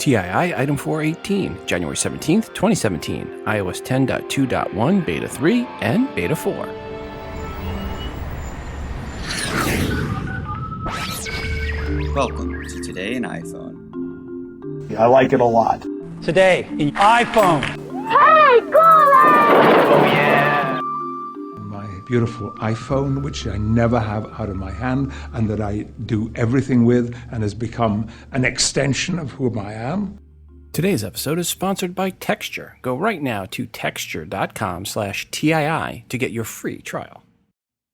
TII Item 418, January 17th, 2017, iOS 10.2.1, Beta 3, and Beta 4. Welcome to Today in iPhone. I like it a lot. Today in iPhone. Hey, Google! Oh, yeah. My beautiful iPhone, which I never have out of my hand and that I do everything with and has become an extension of whom I am. Today's episode is sponsored by Texture. Go right now to texture.com/TII to get your free trial.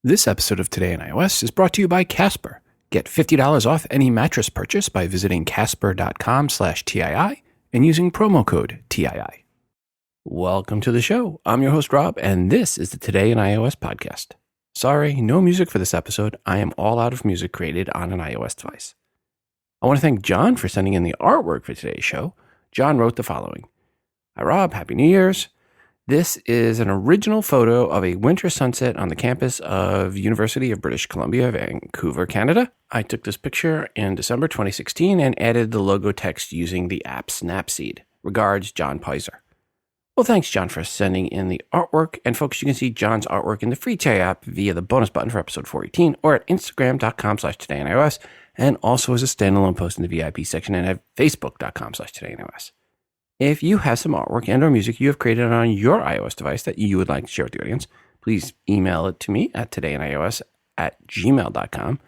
This episode of Today in iOS is brought to you by Casper. Get $50 off any mattress purchase by visiting casper.com/TII and using promo code TII. Welcome to the show. I'm your host, Rob, and this is the Today in iOS podcast. Sorry, no music for this episode. I am all out of music created on an iOS device. I want to thank John for sending in the artwork for today's show. John wrote the following. Hi, Rob. Happy New Year's. This is an original photo of a winter sunset on the campus of University of British Columbia, Vancouver, Canada. I took this picture in December 2016 and added the logo text using the app Snapseed. Regards, John Pizer. Well, thanks, John, for sending in the artwork. And folks, you can see John's artwork in the free TII app via the bonus button for episode 418 or at instagram.com/todayinos and also as a standalone post in the VIP section and at facebook.com/todayinos. If you have some artwork and or music you have created on your iOS device that you would like to share with the audience, please email it to me at todayinos@gmail.com.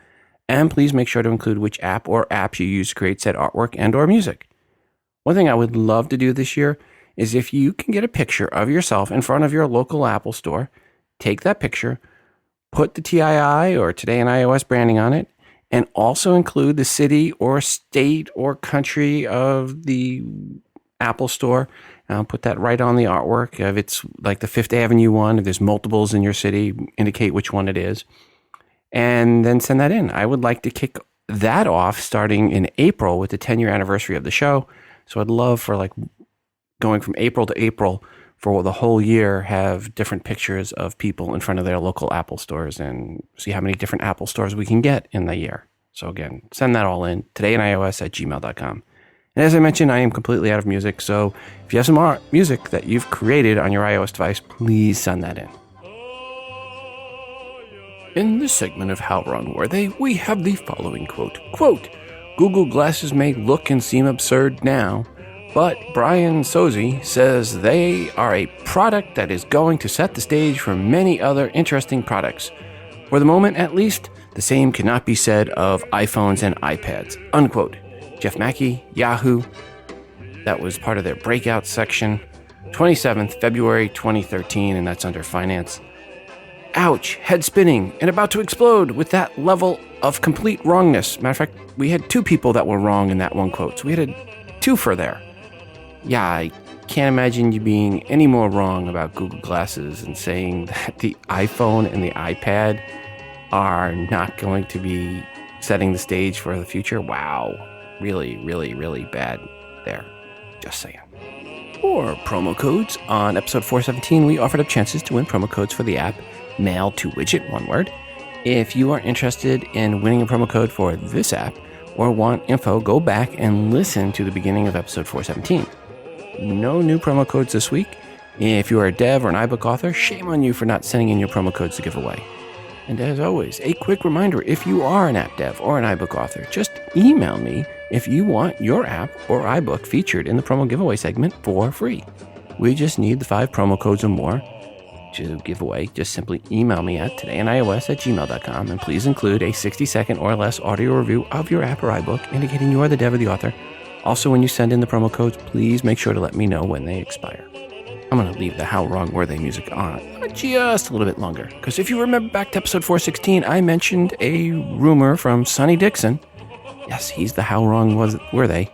And please make sure to include which app or apps you use to create said artwork and or music. One thing I would love to do this year is if you can get a picture of yourself in front of your local Apple store, take that picture, put the TII or Today in iOS branding on it, and also include the city or state or country of the Apple store. Put that right on the artwork. If it's like the Fifth Avenue one, if there's multiples in your city, indicate which one it is. And then send that in. I would like to kick that off starting in April with the 10-year anniversary of the show. So I'd love for like going from April to April for the whole year, have different pictures of people in front of their local Apple stores and see how many different Apple stores we can get in the year. So again, send that all in, todayinos@gmail.com. And as I mentioned, I am completely out of music. So if you have some music that you've created on your iOS device, please send that in. In this segment of How Wrong Were They, we have the following quote. Quote, Google Glasses may look and seem absurd now, but Brian Sozzi says they are a product that is going to set the stage for many other interesting products. For the moment, at least, the same cannot be said of iPhones and iPads. Unquote. Jeff Mackey, Yahoo. That was part of their breakout section. 27th, February 2013, and that's under finance. Ouch, head spinning and about to explode with that level of complete wrongness. Matter of fact, we had two people that were wrong in that one quote, so we had a twofer there. Yeah, I can't imagine you being any more wrong about Google Glasses and saying that the iPhone and the iPad are not going to be setting the stage for the future. Wow, really, really, really bad there. Just saying. For promo codes, on episode 417, we offered up chances to win promo codes for the app Mail to Widget, one word. If you are interested in winning a promo code for this app or want info, go back and listen to the beginning of episode 417. No new promo codes this week. If you are a dev or an iBook author, shame on you for not sending in your promo codes to give away. And as always, a quick reminder, if you are an app dev or an iBook author, just email me if you want your app or iBook featured in the promo giveaway segment for free. We just need the 5 promo codes or more to give away. Just simply email me at todayinos@gmail.com and please include a 60-second or less audio review of your app or iBook indicating you are the dev or the author. Also, when you send in the promo codes, please make sure to let me know when they expire. I'm going to leave the How Wrong Were They music on just a little bit longer, because if you remember back to episode 416, I mentioned a rumor from Sonny Dixon. Yes, he's the How Wrong Were They.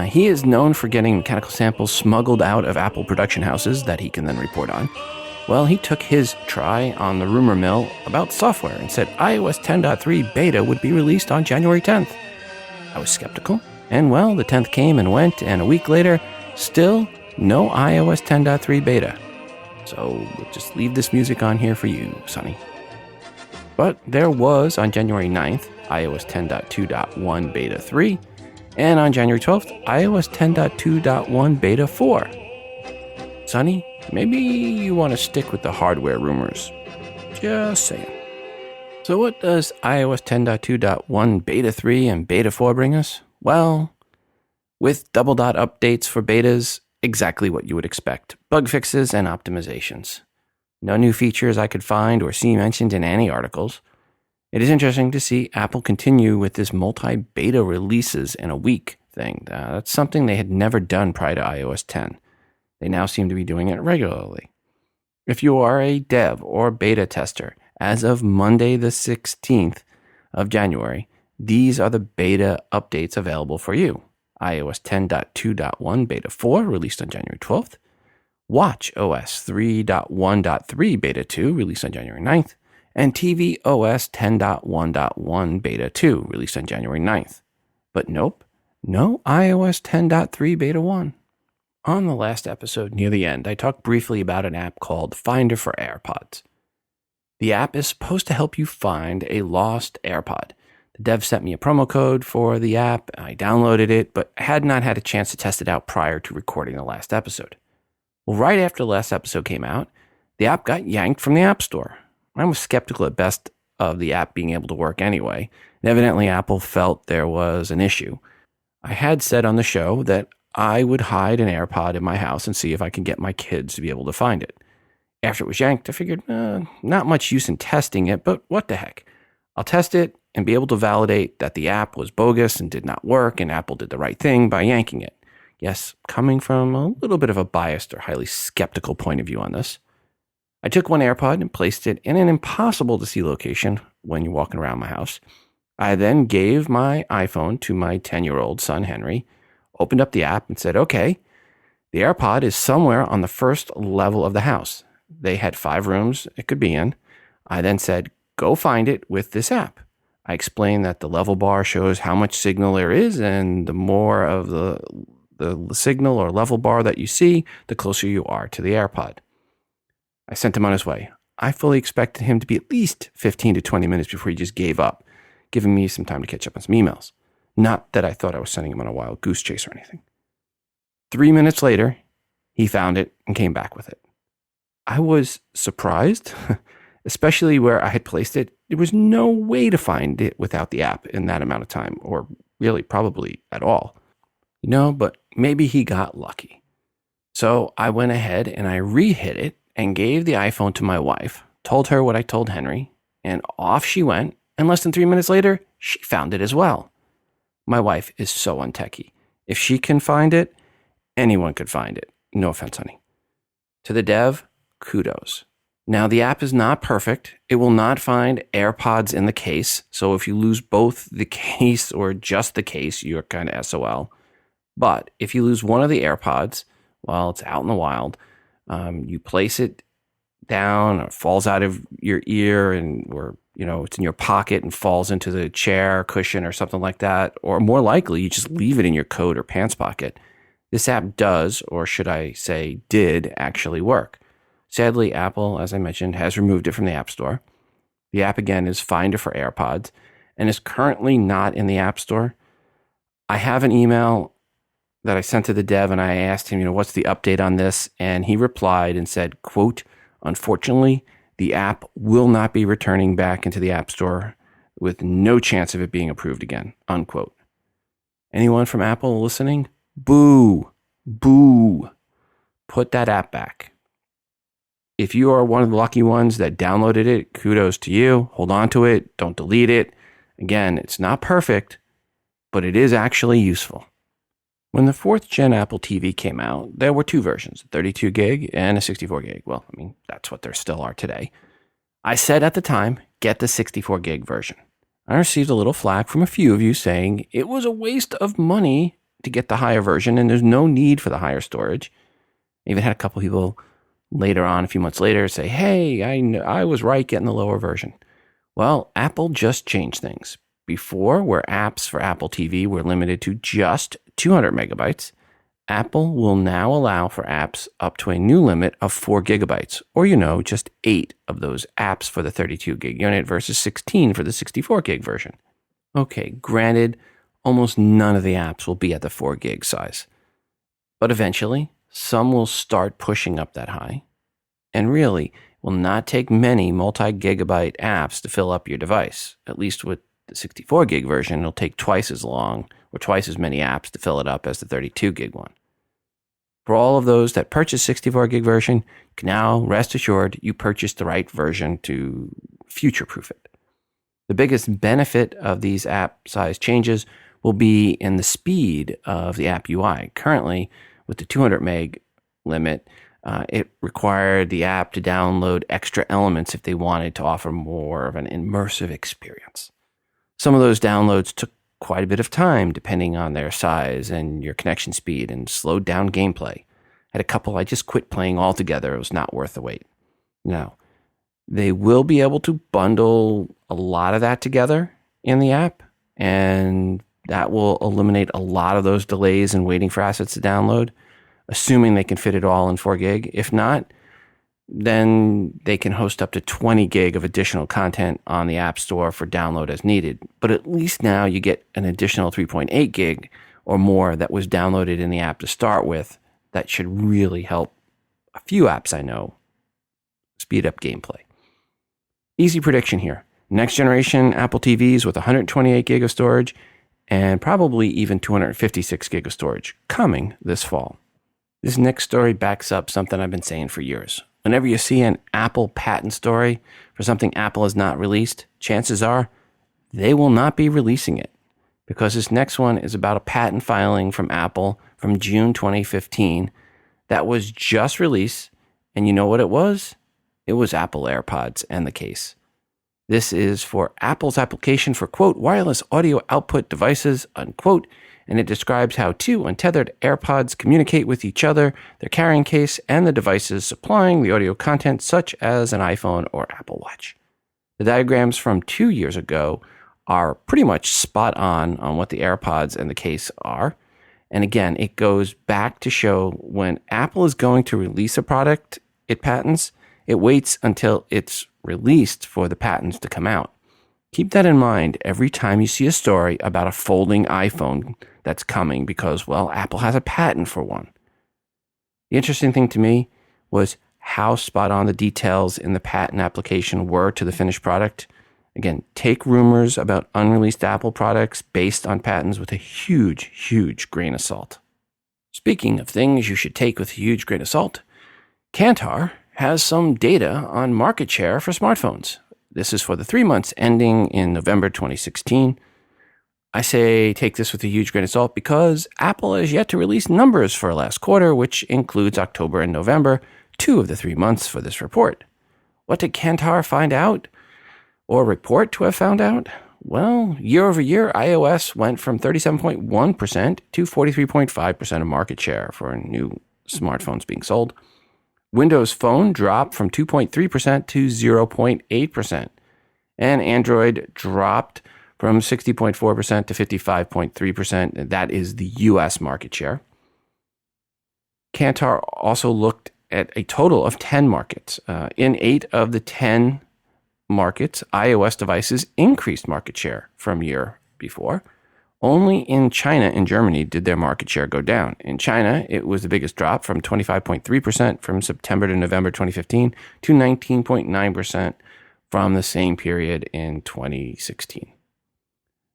He is known for getting mechanical samples smuggled out of Apple production houses that he can then report on. Well, he took his try on the rumor mill about software and said iOS 10.3 beta would be released on January 10th. I was skeptical. And well, the 10th came and went, and a week later, still no iOS 10.3 beta. So we'll just leave this music on here for you, Sonny. But there was, on January 9th, iOS 10.2.1 beta 3, And on January 12th, iOS 10.2.1 Beta 4. Sonny, maybe you want to stick with the hardware rumors. Just saying. So what does iOS 10.2.1 Beta 3 and Beta 4 bring us? Well, with double dot updates for betas, exactly what you would expect. Bug fixes and optimizations. No new features I could find or see mentioned in any articles. It is interesting to see Apple continue with this multi-beta releases in a week thing. That's something they had never done prior to iOS 10. They now seem to be doing it regularly. If you are a dev or beta tester, as of Monday the 16th of January, these are the beta updates available for you. iOS 10.2.1 Beta 4, released on January 12th. watchOS 3.1.3 Beta 2, released on January 9th. And tvOS 10.1.1 Beta 2, released on January 9th. But nope, no iOS 10.3 Beta 1. On the last episode near the end, I talked briefly about an app called Finder for Airpods. The app is supposed to help you find a lost AirPod. The dev sent me a promo code for the app. I downloaded it, but had not had a chance to test it out prior to recording the last episode. Well, right after the last episode came out, the app got yanked from the App Store. I was skeptical at best of the app being able to work anyway, and evidently Apple felt there was an issue. I had said on the show that I would hide an AirPod in my house and see if I could get my kids to be able to find it. After it was yanked, I figured, not much use in testing it, but what the heck. I'll test it and be able to validate that the app was bogus and did not work, and Apple did the right thing by yanking it. Yes, coming from a little bit of a biased or highly skeptical point of view on this. I took one AirPod and placed it in an impossible-to-see location when you're walking around my house. I then gave my iPhone to my 10-year-old son, Henry, opened up the app and said, okay, the AirPod is somewhere on the first level of the house. They had 5 rooms it could be in. I then said, go find it with this app. I explained that the level bar shows how much signal there is, and the more of the signal or level bar that you see, the closer you are to the AirPod. I sent him on his way. I fully expected him to be at least 15 to 20 minutes before he just gave up, giving me some time to catch up on some emails. Not that I thought I was sending him on a wild goose chase or anything. 3 minutes later, he found it and came back with it. I was surprised, especially where I had placed it. There was no way to find it without the app in that amount of time, or really probably at all. But maybe he got lucky. So I went ahead and I re-hit it and gave the iPhone to my wife, told her what I told Henry, and off she went. And less than 3 minutes later, she found it as well. My wife is so untechy. If she can find it, anyone could find it. No offense, honey. To the dev, kudos. Now, the app is not perfect. It will not find AirPods in the case. So if you lose both the case or just the case, you're kind of SOL. But if you lose one of the AirPods while it's out in the wild, you place it down or it falls out of your ear or it's in your pocket and falls into the chair cushion or something like that, or more likely you just leave it in your coat or pants pocket. This app does, or should I say did, actually work. Sadly, Apple, as I mentioned, has removed it from the App Store. The app, again, is Finder for AirPods and is currently not in the App Store. I have an email that I sent to the dev and I asked him, what's the update on this? And he replied and said, quote, unfortunately, the app will not be returning back into the App Store with no chance of it being approved again, unquote. Anyone from Apple listening? Boo. Boo. Put that app back. If you are one of the lucky ones that downloaded it, kudos to you. Hold on to it. Don't delete it. Again, it's not perfect, but it is actually useful. When the 4th gen Apple TV came out, there were 2 versions, a 32 gig and a 64 gig. Well, that's what there still are today. I said at the time, get the 64 gig version. I received a little flack from a few of you saying it was a waste of money to get the higher version and there's no need for the higher storage. I even had a couple people later on, a few months later, say, hey, I was right getting the lower version. Well, Apple just changed things. Before, where apps for Apple TV were limited to just 200 megabytes, Apple will now allow for apps up to a new limit of 4 gigabytes, or just 8 of those apps for the 32 gig unit versus 16 for the 64 gig version. Okay, granted, almost none of the apps will be at the 4 gig size. But eventually, some will start pushing up that high. And really, it will not take many multi-gigabyte apps to fill up your device. At least with the 64 gig version, it'll take twice as long or twice as many apps to fill it up as the 32 gig one. For all of those that purchase 64 gig version, you can now rest assured you purchased the right version to future-proof it. The biggest benefit of these app size changes will be in the speed of the app UI. Currently, with the 200 meg limit, it required the app to download extra elements if they wanted to offer more of an immersive experience. Some of those downloads took quite a bit of time depending on their size and your connection speed, and slowed down gameplay. I had a couple I just quit playing altogether. It was not worth the wait. Now, they will be able to bundle a lot of that together in the app, and that will eliminate a lot of those delays and waiting for assets to download, assuming they can fit it all in 4 gig. If not, then they can host up to 20 gig of additional content on the App Store for download as needed. But at least now you get an additional 3.8 gig or more that was downloaded in the app to start with. That should really help a few apps I know speed up gameplay. Easy prediction here. Next generation Apple TVs with 128 gig of storage and probably even 256 gig of storage coming this fall. This next story backs up something I've been saying for years. Whenever you see an Apple patent story for something Apple has not released, chances are they will not be releasing it, because this next one is about a patent filing from Apple from June 2015 that was just released. And you know what it was? It was Apple AirPods and the case. This is for Apple's application for, quote, wireless audio output devices, unquote, and it describes how two untethered AirPods communicate with each other, their carrying case, and the devices supplying the audio content, such as an iPhone or Apple Watch. The diagrams from 2 years ago are pretty much spot on what the AirPods and the case are. And again, it goes back to show when Apple is going to release a product it patents, it waits until it's released for the patents to come out. Keep that in mind every time you see a story about a folding iPhone that's coming because, well, Apple has a patent for one. The interesting thing to me was how spot on the details in the patent application were to the finished product. Again, take rumors about unreleased Apple products based on patents with a huge, huge grain of salt. Speaking of things you should take with a huge grain of salt, Kantar has some data on market share for smartphones. This is for the 3 months ending in November 2016. I say take this with a huge grain of salt because Apple has yet to release numbers for last quarter, which includes October and November, 2 of the 3 months for this report. What did Kantar find out or report to have found out? Well, year over year, iOS went from 37.1% to 43.5% of market share for new smartphones being sold. Windows Phone dropped from 2.3% to 0.8%, and Android dropped from 60.4% to 55.3%. That is the US market share. Kantar also looked at a total of 10 markets. In 8 of the 10 markets, iOS devices increased market share from year before. Only in China and Germany did their market share go down. In China, it was the biggest drop from 25.3% from September to November 2015 to 19.9% from the same period in 2016.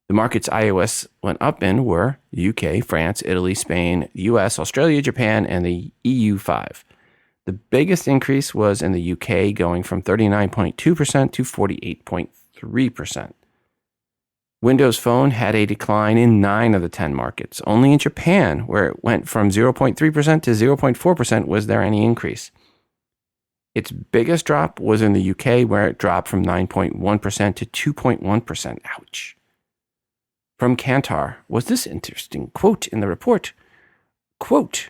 The markets iOS went up in were the UK, France, Italy, Spain, US, Australia, Japan, and the EU5. The biggest increase was in the UK, going from 39.2% to 48.3%. Windows Phone had a decline in 9 of the 10 markets. Only in Japan, where it went from 0.3% to 0.4%, was there any increase. Its biggest drop was in the UK, where it dropped from 9.1% to 2.1%. Ouch. From Kantar was this interesting quote in the report. Quote,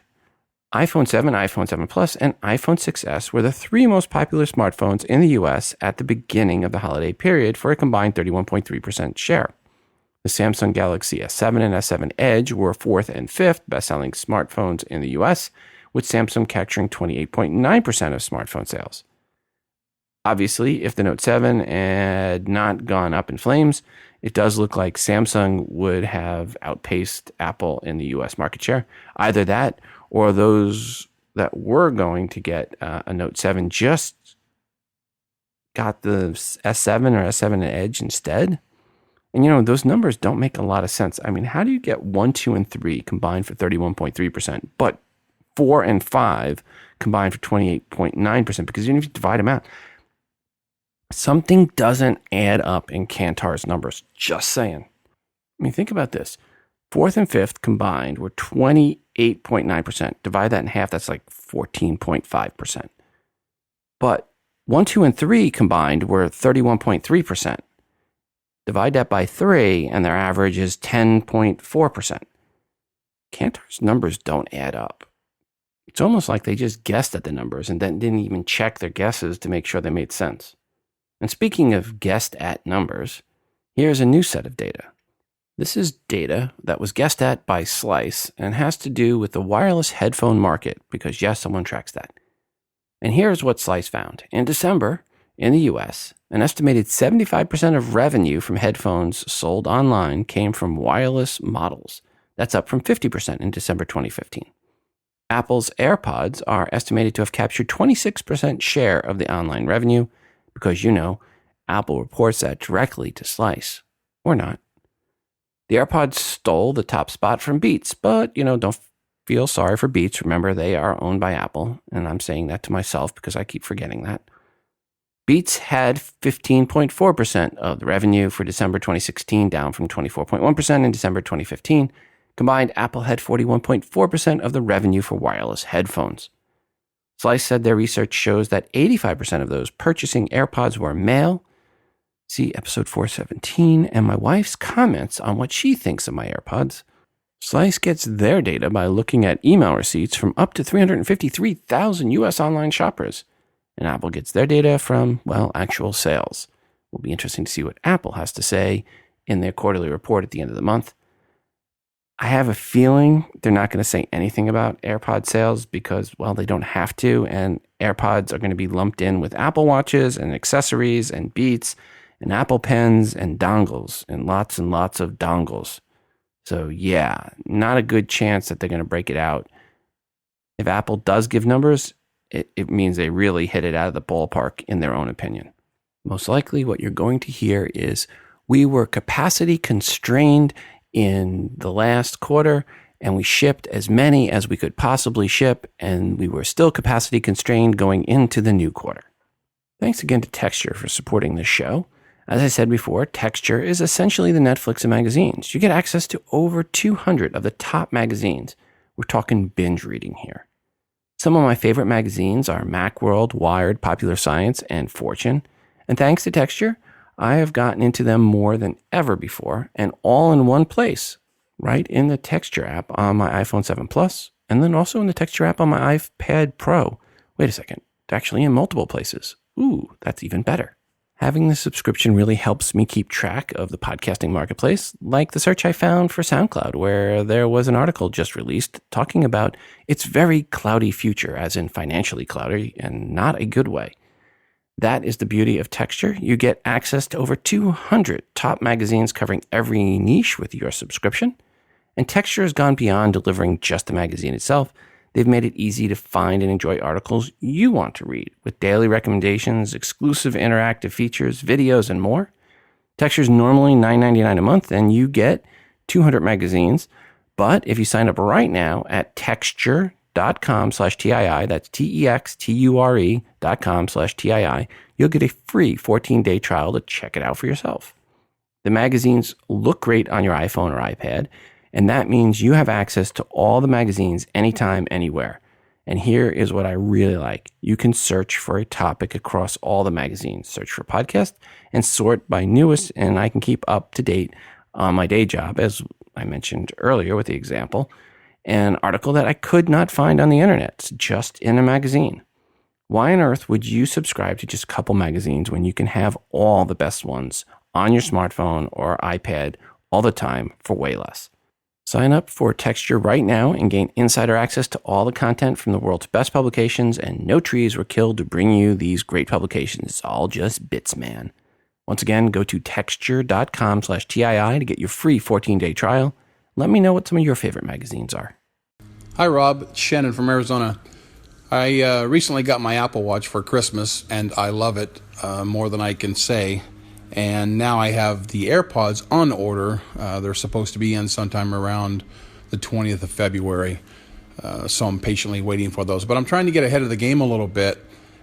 iPhone 7, iPhone 7 Plus, and iPhone 6S were the 3 most popular smartphones in the US at the beginning of the holiday period for a combined 31.3% share. The Samsung Galaxy S7 and S7 Edge were 4th and 5th best-selling smartphones in the US, with Samsung capturing 28.9% of smartphone sales. Obviously, if the Note 7 had not gone up in flames, it does look like Samsung would have outpaced Apple in the US market share. Either that or those that were going to get a Note 7 just got the S7 or S7 Edge instead. And, those numbers don't make a lot of sense. I mean, how do you get 1, 2, and 3 combined for 31.3%, but 4 and 5 combined for 28.9%? Because even if you divide them out, something doesn't add up in Kantar's numbers. Just saying. I mean, think about this. 4th and 5th combined were 28.9%. Divide that in half, that's like 14.5%. But 1, 2, and 3 combined were 31.3%. Divide that by 3, and their average is 10.4%. Kantar's numbers don't add up. It's almost like they just guessed at the numbers and then didn't even check their guesses to make sure they made sense. And speaking of guessed at numbers, here's a new set of data. This is data that was guessed at by Slice and has to do with the wireless headphone market because, yes, someone tracks that. And here's what Slice found. In December, in the US, an estimated 75% of revenue from headphones sold online came from wireless models. That's up from 50% in December 2015. Apple's Airpods are estimated to have captured 26% share of the online revenue because, Apple reports that directly to Slice. Or not. The Airpods stole the top spot from Beats, but, don't feel sorry for Beats. Remember, they are owned by Apple, and I'm saying that to myself because I keep forgetting that. Beats had 15.4% of the revenue for December 2016, down from 24.1% in December 2015. Combined, Apple had 41.4% of the revenue for wireless headphones. Slice said their research shows that 85% of those purchasing AirPods were male. See episode 417 and my wife's comments on what she thinks of my AirPods. Slice gets their data by looking at email receipts from up to 353,000 U.S. online shoppers. And Apple gets their data from, actual sales. Will be interesting to see what Apple has to say in their quarterly report at the end of the month. I have a feeling they're not going to say anything about AirPod sales because, they don't have to. And AirPods are going to be lumped in with Apple Watches and accessories and Beats and Apple Pens and dongles and lots of dongles. So, not a good chance that they're going to break it out. If Apple does give numbers, it means they really hit it out of the ballpark in their own opinion. Most likely what you're going to hear is we were capacity constrained in the last quarter and we shipped as many as we could possibly ship and we were still capacity constrained going into the new quarter. Thanks again to Texture for supporting this show. As I said before, Texture is essentially the Netflix of magazines. You get access to over 200 of the top magazines. We're talking binge reading here. Some of my favorite magazines are Macworld, Wired, Popular Science, and Fortune. And thanks to Texture, I have gotten into them more than ever before and all in one place, right in the Texture app on my iPhone 7 Plus, and then also in the Texture app on my iPad Pro. Wait a second, they're actually in multiple places. Ooh, that's even better. Having the subscription really helps me keep track of the podcasting marketplace, like the search I found for SoundCloud, where there was an article just released talking about its very cloudy future, as in financially cloudy, and not a good way. That is the beauty of Texture. You get access to over 200 top magazines covering every niche with your subscription. And Texture has gone beyond delivering just the magazine itself. They've made it easy to find and enjoy articles you want to read with daily recommendations, exclusive interactive features, videos, and more. Texture is normally $9.99 a month and you get 200 magazines. But if you sign up right now at texture.com/TII, that's TEXTURE.com/TII, you'll get a free 14-day trial to check it out for yourself. The magazines look great on your iPhone or iPad, and that means you have access to all the magazines anytime, anywhere. And here is what I really like. You can search for a topic across all the magazines, search for podcast, and sort by newest, and I can keep up to date on my day job, as I mentioned earlier with the example, an article that I could not find on the internet, just in a magazine. Why on earth would you subscribe to just a couple magazines when you can have all the best ones on your smartphone or iPad all the time for way less? Sign up for Texture right now and gain insider access to all the content from the world's best publications, and no trees were killed to bring you these great publications. It's all just bits, man. Once again, go to texture.com/TII to get your free 14-day trial. Let me know what some of your favorite magazines are. Hi, Rob. It's Shannon from Arizona. I recently got my Apple Watch for Christmas, and I love it more than I can say. And now I have the Airpods on order. They're supposed to be in sometime around the 20th of February. So I'm patiently waiting for those. But I'm trying to get ahead of the game a little bit,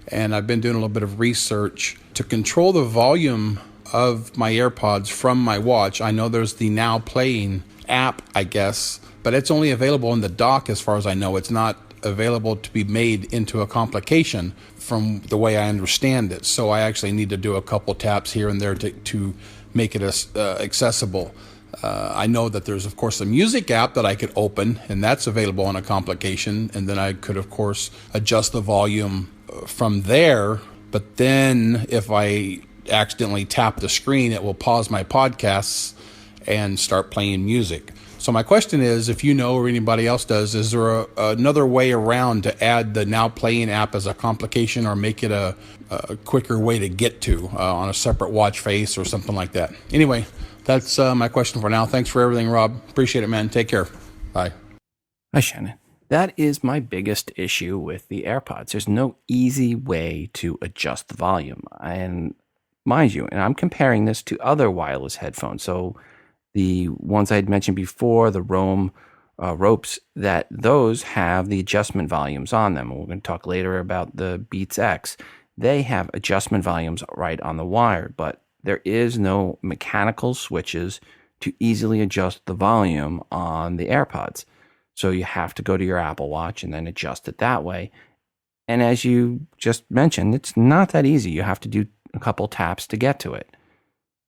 and I've been doing a little bit of research to control the volume of my AirPods from my watch. I know there's the Now Playing app, I guess, but it's only available in the dock as far as I know. It's not available to be made into a complication from the way I understand it. So I actually need to do a couple taps here and there to make it accessible. I know that there's, of course, a music app that I could open, and that's available on a complication. And then I could, of course, adjust the volume from there. But then if I accidentally tap the screen, it will pause my podcasts and start playing music. So my question is, if you know or anybody else does, is there another way around to add the Now Playing app as a complication or make it a quicker way to get to on a separate watch face or something like that? Anyway, that's my question for now. Thanks for everything, Rob. Appreciate it, man. Take care. Bye. Hi, Shannon. That is my biggest issue with the AirPods. There's no easy way to adjust the volume. And mind you, and I'm comparing this to other wireless headphones. So the ones I had mentioned before, the Roam ropes, that those have the adjustment volumes on them. We're going to talk later about the BeatsX. They have adjustment volumes right on the wire, but there is no mechanical switches to easily adjust the volume on the AirPods. So you have to go to your Apple Watch and then adjust it that way. And as you just mentioned, it's not that easy. You have to do a couple taps to get to it,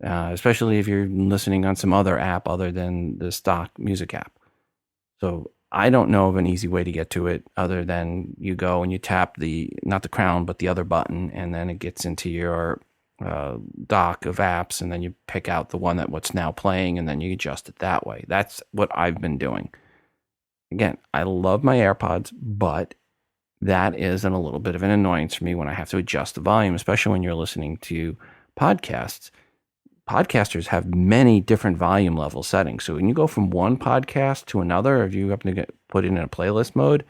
especially if you're listening on some other app other than the stock music app. So I don't know of an easy way to get to it other than you go and you tap not the crown, but the other button, and then it gets into your dock of apps, and then you pick out the one what's now playing, and then you adjust it that way. That's what I've been doing. Again, I love my AirPods, but that is a little bit of an annoyance for me when I have to adjust the volume, especially when you're listening to podcasts. Podcasters have many different volume level settings. So when you go from one podcast to another, if you happen to get put in a playlist mode,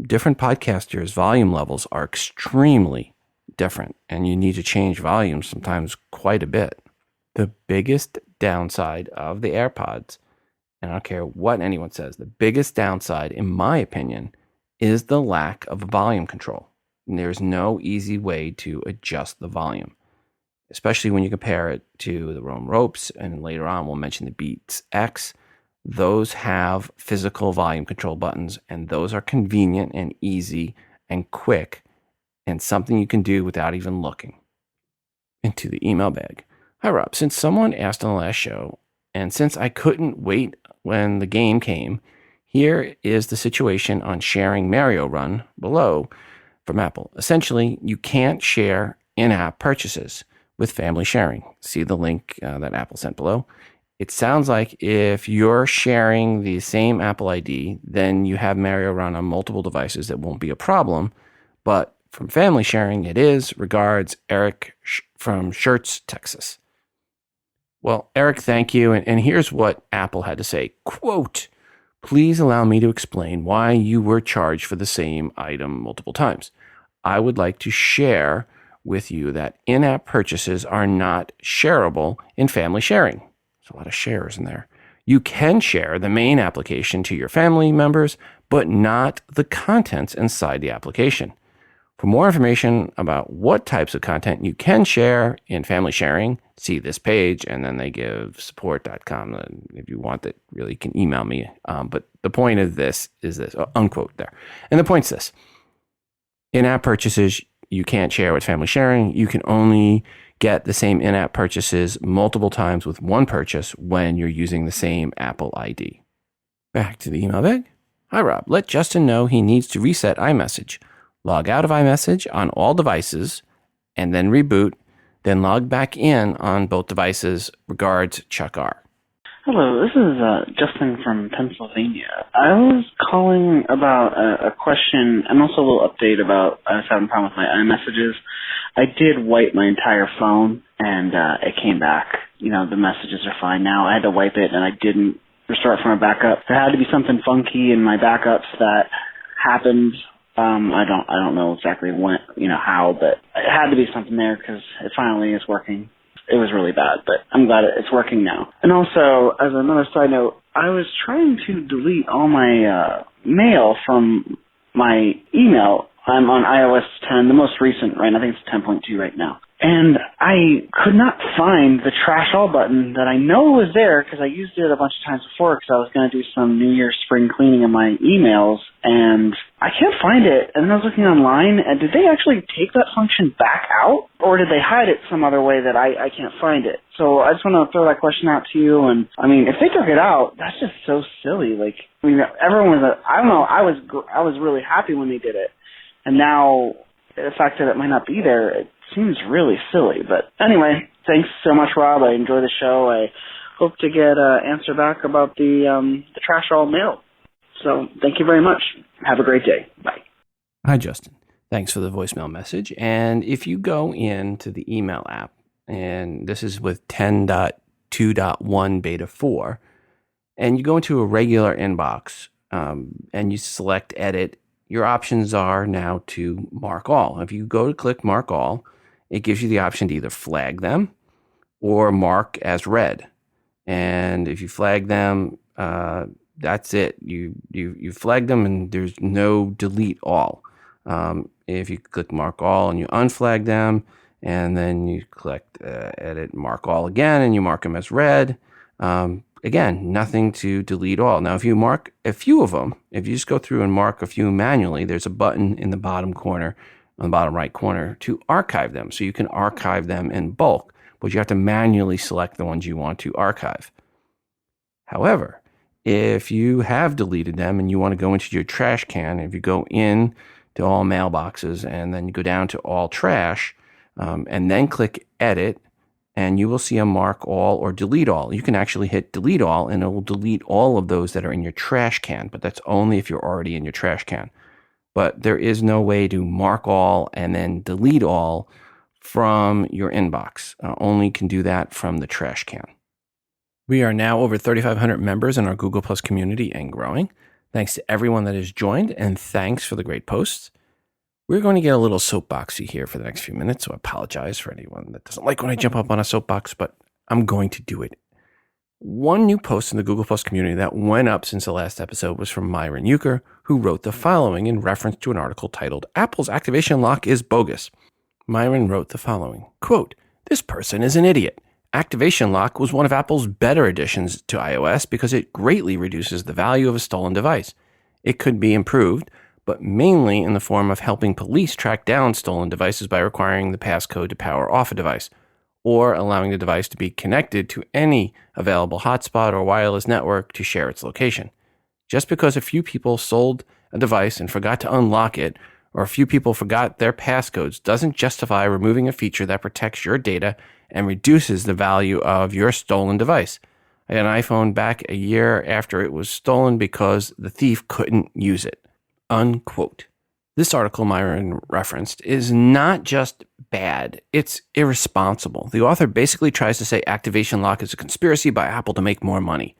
different podcasters' volume levels are extremely different, and you need to change volumes sometimes quite a bit. The biggest downside of the AirPods, and I don't care what anyone says, the biggest downside, in my opinion, is the lack of volume control. And there's no easy way to adjust the volume, especially when you compare it to the Roam ropes, and later on we'll mention the BeatsX. Those have physical volume control buttons, and those are convenient and easy and quick, and something you can do without even looking. Into the email bag. Hi, Rob. Since someone asked on the last show, and since I couldn't wait when the game came, here is the situation on sharing Mario Run below from Apple. Essentially, you can't share in-app purchases with family sharing. See the link that Apple sent below. It sounds like if you're sharing the same Apple ID, then you have Mario Run on multiple devices. That won't be a problem. But from family sharing, it is. Regards, Eric from Schertz, Texas. Well, Eric, thank you. And here's what Apple had to say. Quote, please allow me to explain why you were charged for the same item multiple times. I would like to share with you that in-app purchases are not shareable in family sharing. There's a lot of shares in there. You can share the main application to your family members, but not the contents inside the application. For more information about what types of content you can share in family sharing, see this page, and then they give support.com. If you want that, really, you can email me. But the point of this is this, unquote there. And the point's this. In-app purchases, you can't share with family sharing. You can only get the same in-app purchases multiple times with one purchase when you're using the same Apple ID. Back to the email bag. Hi, Rob. Let Justin know he needs to reset iMessage. Log out of iMessage on all devices and then reboot, then log back in on both devices. Regards, Chuck R. Hello, this is Justin from Pennsylvania. I was calling about a question and also a little update about I was having a problem with my iMessages. I did wipe my entire phone, and it came back. You know, the messages are fine now. I had to wipe it, and I didn't restore it from a backup. There had to be something funky in my backups that happened. I don't know exactly when, how, but it had to be something there because it finally is working. It was really bad, but I'm glad it's working now. And also, as another side note, I was trying to delete all my mail from my email. I'm on iOS 10, the most recent, right? I think it's 10.2 right now. And I could not find the trash all button that I know was there because I used it a bunch of times before because I was going to do some New Year's spring cleaning of my emails, and I can't find it. And then I was looking online, and did they actually take that function back out? Or did they hide it some other way that I can't find it? So I just want to throw that question out to you. And, I mean, if they took it out, that's just so silly. Like, I mean, everyone was, I don't know, I was really happy when they did it. And now the fact that it might not be there, it seems really silly. But anyway, thanks so much, Rob. I enjoy the show. I hope to get an answer back about the trash all mail. So thank you very much. Have a great day. Bye. Hi, Justin. Thanks for the voicemail message. And if you go into the email app, and this is with 10.2.1 beta 4, and you go into a regular inbox and you select edit, your options are now to mark all. If you go to click mark all, it gives you the option to either flag them or mark as read. And if you flag them, that's it. You flag them and there's no delete all. If you click mark all and you unflag them, and then you click edit mark all again and you mark them as read, again, nothing to delete all. Now, if you mark a few of them, if you just go through and mark a few manually, there's a button in the bottom corner, on the bottom right corner, to archive them. So you can archive them in bulk, but you have to manually select the ones you want to archive. However, if you have deleted them and you want to go into your trash can, if you go in to all mailboxes and then you go down to all trash, and then click edit, and you will see a mark all or delete all. You can actually hit delete all, and it will delete all of those that are in your trash can, but that's only if you're already in your trash can. But there is no way to mark all and then delete all from your inbox. Only can do that from the trash can. We are now over 3,500 members in our Google Plus community and growing. Thanks to everyone that has joined, and thanks for the great posts. We're going to get a little soapboxy here for the next few minutes, so I apologize for anyone that doesn't like when I jump up on a soapbox, but I'm going to do it. One new post in the Google Plus community that went up since the last episode was from Myron Euchre, who wrote the following in reference to an article titled, "Apple's Activation Lock is Bogus." Myron wrote the following, quote, "This person is an idiot. Activation Lock was one of Apple's better additions to iOS because it greatly reduces the value of a stolen device. It could be improved, but mainly in the form of helping police track down stolen devices by requiring the passcode to power off a device, or allowing the device to be connected to any available hotspot or wireless network to share its location. Just because a few people sold a device and forgot to unlock it, or a few people forgot their passcodes, doesn't justify removing a feature that protects your data and reduces the value of your stolen device. I got an iPhone back a year after it was stolen because the thief couldn't use it." Unquote. This article Myron referenced is not just bad, it's irresponsible. The author basically tries to say Activation Lock is a conspiracy by Apple to make more money.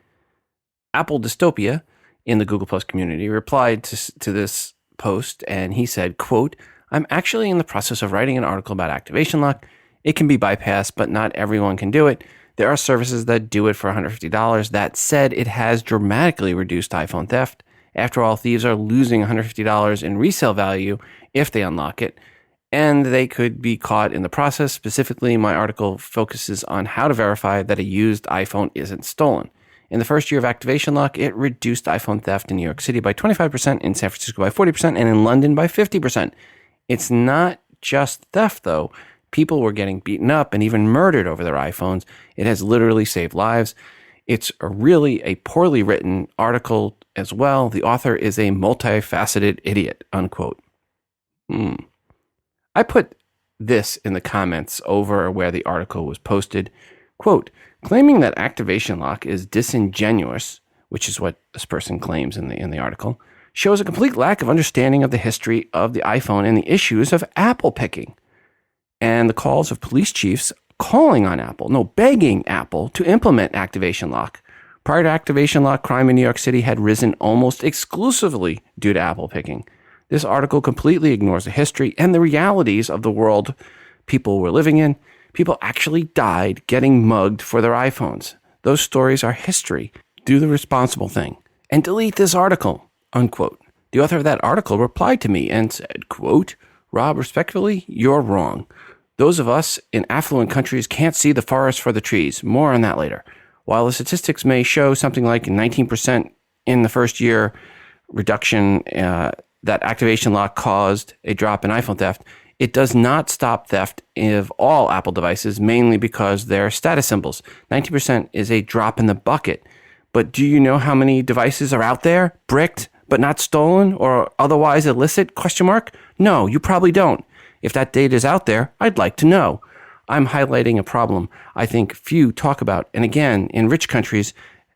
Apple Dystopia in the Google Plus community replied to this post, and he said, quote, "I'm actually in the process of writing an article about Activation Lock. It can be bypassed, but not everyone can do it. There are services that do it for $150. That said, it has dramatically reduced iPhone theft. After all, thieves are losing $150 in resale value if they unlock it, and they could be caught in the process. Specifically, my article focuses on how to verify that a used iPhone isn't stolen. In the first year of Activation Lock, it reduced iPhone theft in New York City by 25%, in San Francisco by 40%, and in London by 50%. It's not just theft, though. People were getting beaten up and even murdered over their iPhones. It has literally saved lives. It's really a poorly written article as well. The author is a multifaceted idiot," unquote. I put this in the comments over where the article was posted. Quote, Claiming that activation lock is disingenuous, which is what this person claims in the article, shows a complete lack of understanding of the history of the iPhone and the issues of Apple picking. And the calls of police chiefs calling on Apple, begging Apple to implement activation lock. Prior to activation lock, crime in New York City had risen almost exclusively due to Apple picking. This article completely ignores the history and the realities of the world people were living in. People actually died getting mugged for their iPhones. Those stories are history. Do the responsible thing and delete this article, unquote. The author of that article replied to me and said, quote, Rob, respectfully, you're wrong. Those of us in affluent countries can't see the forest for the trees. More on that later. While the statistics may show something like 19% in the first year reduction that activation lock caused a drop in iPhone theft, it does not stop theft of all Apple devices, mainly because they're status symbols. 19% is a drop in the bucket. But do you know how many devices are out there, bricked, but not stolen or otherwise illicit? ? No, you probably don't. If that data is out there, I'd like to know. I'm highlighting a problem I think few talk about, and again, in rich countries,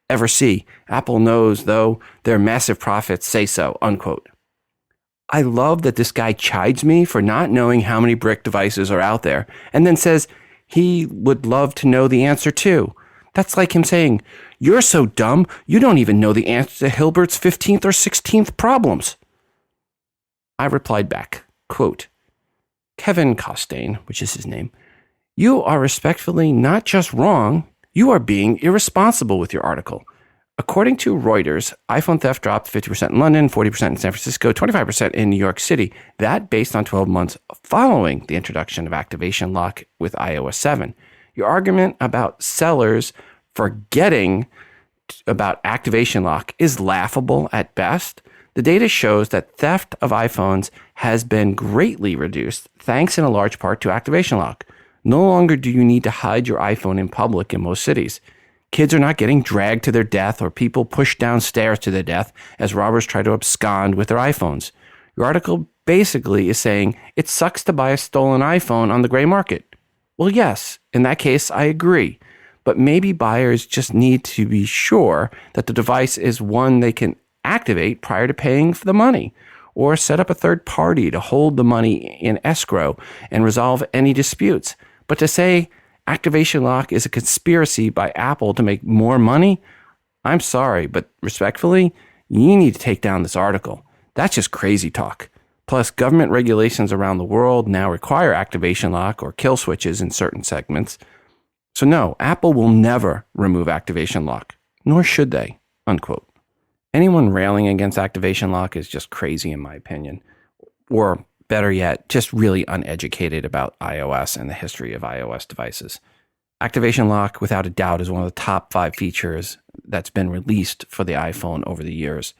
ever see. Apple knows, though, their massive profits say so, unquote. I love that this guy chides me for not knowing how many brick devices are out there, and then says he would love to know the answer too. That's like him saying, you're so dumb, you don't even know the answer to Hilbert's 15th or 16th problems. I replied back, quote, Kevin Costain, which is his name, you are respectfully not just wrong, you are being irresponsible with your article. According to Reuters, iPhone theft dropped 50% in London, 40% in San Francisco, 25% in New York City. That based on 12 months following the introduction of activation lock with iOS 7. Your argument about sellers forgetting about activation lock is laughable at best. The data shows that theft of iPhones has been greatly reduced, thanks in a large part to activation lock. No longer do you need to hide your iPhone in public in most cities. Kids are not getting dragged to their death or people pushed downstairs to their death as robbers try to abscond with their iPhones. Your article basically is saying it sucks to buy a stolen iPhone on the gray market. Well, yes, in that case, I agree. But maybe buyers just need to be sure that the device is one they can activate prior to paying for the money, or set up a third party to hold the money in escrow and resolve any disputes. But to say activation lock is a conspiracy by Apple to make more money, I'm sorry, but respectfully, you need to take down this article. That's just crazy talk. Plus, government regulations around the world now require activation lock or kill switches in certain segments. So no, Apple will never remove activation lock, nor should they, unquote. Anyone railing against activation lock is just crazy in my opinion. Or better yet, just really uneducated about iOS and the history of iOS devices. Activation lock, without a doubt, is one of the top 5 features that's been released for the iPhone over the years.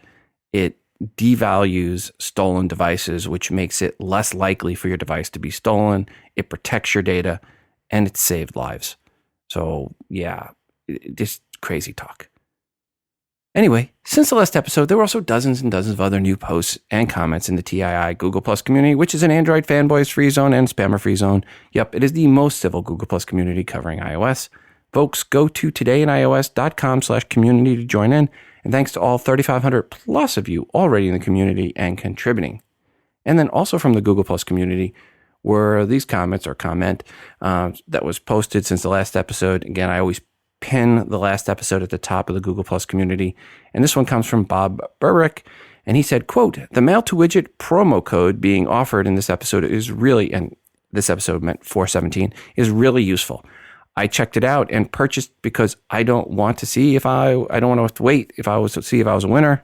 It devalues stolen devices, which makes it less likely for your device to be stolen. It protects your data, and it saved lives. So, yeah, just crazy talk. Anyway, since the last episode, there were also dozens and dozens of other new posts and comments in the TII Google Plus community, which is an Android fanboys free zone and spammer free zone. Yep, it is the most civil Google Plus community covering iOS. Folks, go to todayinos.com/community to join in. And thanks to all 3,500 plus of you already in the community and contributing. And then also from the Google Plus community were these comments or comment that was posted since the last episode. Again, I always pin the last episode at the top of the Google Plus community. And this one comes from Bob Burrick. And he said, quote, the mail to widget promo code being offered in this episode is really, and this episode meant 417, is really useful. I checked it out and purchased because I don't want to see if I don't want to have to wait if I was to see if I was a winner.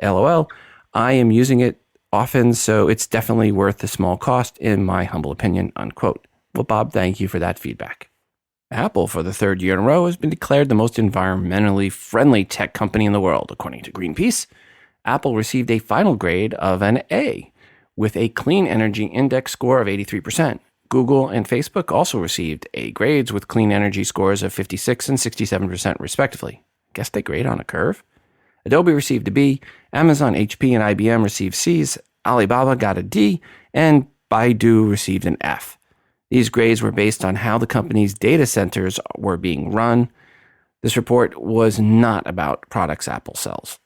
LOL. I am using it often, so it's definitely worth the small cost in my humble opinion, unquote. Well, Bob, thank you for that feedback. Apple, for the 3rd year in a row, has been declared the most environmentally friendly tech company in the world, according to Greenpeace. Apple received a final grade of an A with a clean energy index score of 83%. Google and Facebook also received A grades with clean energy scores of 56 and 67% respectively. Guess they grade on a curve? Adobe received a B, Amazon, HP, and IBM received Cs, Alibaba got a D, and Baidu received an F. These grades were based on how the company's data centers were being run. This report was not about products Apple sells.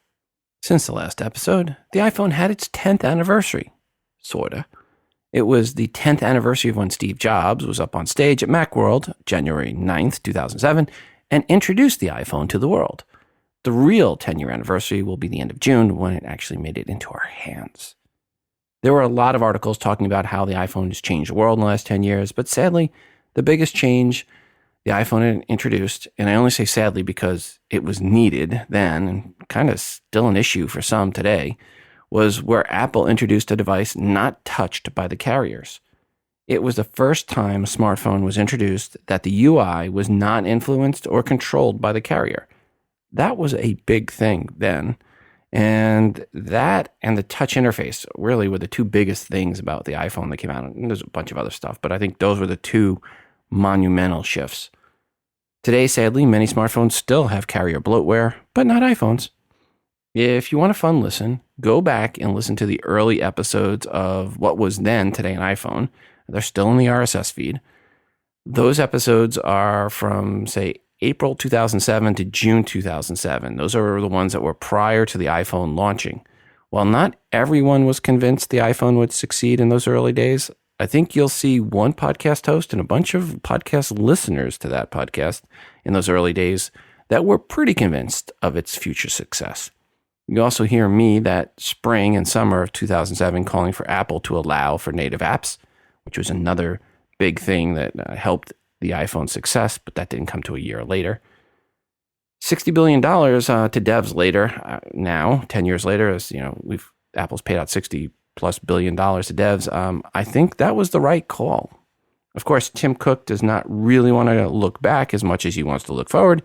Since the last episode, the iPhone had its 10th anniversary. Sorta. It was the 10th anniversary of when Steve Jobs was up on stage at Macworld, January 9th, 2007, and introduced the iPhone to the world. The real 10-year anniversary will be the end of June when it actually made it into our hands. There were a lot of articles talking about how the iPhone has changed the world in the last 10 years, but sadly, the biggest change the iPhone had introduced, and I only say sadly because it was needed then and kind of still an issue for some today, was where Apple introduced a device not touched by the carriers. It was the first time a smartphone was introduced that the UI was not influenced or controlled by the carrier. That was a big thing then. And that and the touch interface really were the two biggest things about the iPhone that came out. And there's a bunch of other stuff, but I think those were the two monumental shifts. Today, sadly, many smartphones still have carrier bloatware, but not iPhones. If you want a fun listen, go back and listen to the early episodes of what was then Today an iPhone. They're still in the RSS feed. Those episodes are from, say, April 2007 to June 2007. Those are the ones that were prior to the iPhone launching. While not everyone was convinced the iPhone would succeed in those early days, I think you'll see one podcast host and a bunch of podcast listeners to that podcast in those early days that were pretty convinced of its future success. You also hear me that spring and summer of 2007 calling for Apple to allow for native apps, which was another big thing that helped the iPhone's success, but that didn't come to a year later. $60 billion to devs later, now, 10 years later, as you know, Apple's paid out $60+ billion to devs. I think that was the right call. Of course, Tim Cook does not really want to look back as much as he wants to look forward,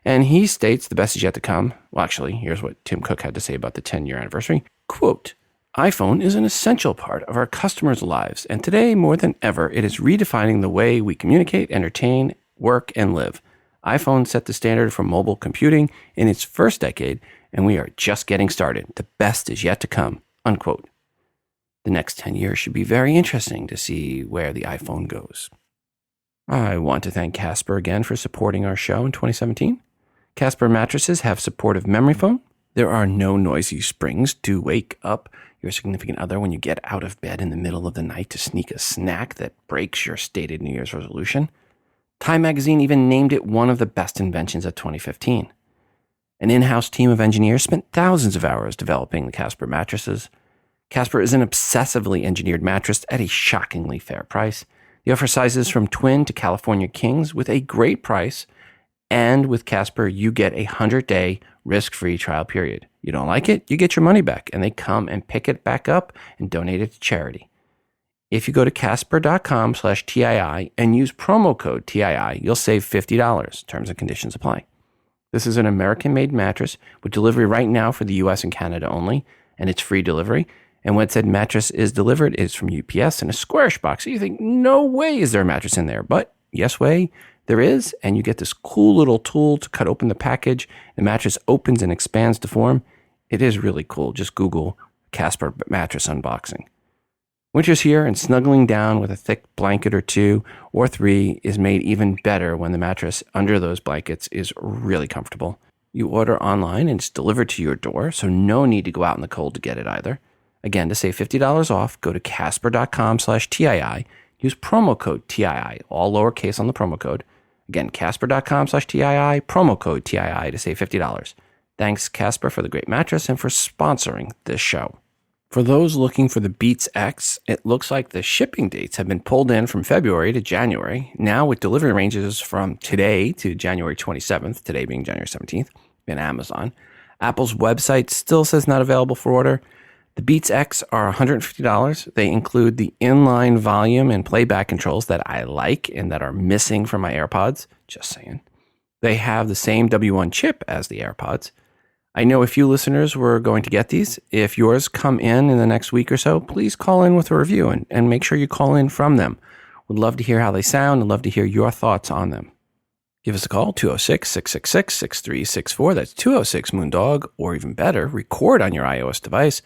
and he states the best is yet to come. Well, actually, here's what Tim Cook had to say about the 10-year anniversary. Quote, iPhone is an essential part of our customers' lives, and today, more than ever, it is redefining the way we communicate, entertain, work, and live. iPhone set the standard for mobile computing in its first decade, and we are just getting started. The best is yet to come, unquote. The next 10 years should be very interesting to see where the iPhone goes. I want to thank Casper again for supporting our show in 2017. Casper mattresses have supportive memory foam. There are no noisy springs to wake up your significant other when you get out of bed in the middle of the night to sneak a snack that breaks your stated New Year's resolution. Time magazine even named it one of the best inventions of 2015. An in-house team of engineers spent thousands of hours developing the Casper mattresses. Casper is an obsessively engineered mattress at a shockingly fair price. They offer sizes from twin to California kings with a great price. And with Casper, you get a 100-day risk-free trial period. You don't like it, you get your money back, and they come and pick it back up and donate it to charity. If you go to casper.com/TII and use promo code TII, you'll save $50. Terms and conditions apply. This is an American-made mattress with delivery right now for the US and Canada only, and it's free delivery. And when said mattress is delivered, it's from UPS in a squarish box. So you think, no way is there a mattress in there. But yes way, there is. And you get this cool little tool to cut open the package. The mattress opens and expands to form. It is really cool. Just Google Casper mattress unboxing. Winter's here, and snuggling down with a thick blanket or two or three is made even better when the mattress under those blankets is really comfortable. You order online and it's delivered to your door, so no need to go out in the cold to get it either. Again, to save $50 off, go to casper.com/TII. Use promo code TII, all lowercase on the promo code. Again, casper.com/TII, promo code TII to save $50. Thanks, Casper, for the great mattress and for sponsoring this show. For those looking for the BeatsX, it looks like the shipping dates have been pulled in from February to January, now with delivery ranges from today to January 27th, today being January 17th, in Amazon. Apple's website still says not available for order. The BeatsX are $150. They include the inline volume and playback controls that I like and that are missing from my AirPods. Just saying. They have the same W1 chip as the AirPods. I know a few listeners were going to get these. If yours come in the next week or so, please call in with a review and make sure you call in from them. Would love to hear how they sound and love to hear your thoughts on them. Give us a call, 206-666-6364. That's 206-MOONDOG, or even better, record on your iOS device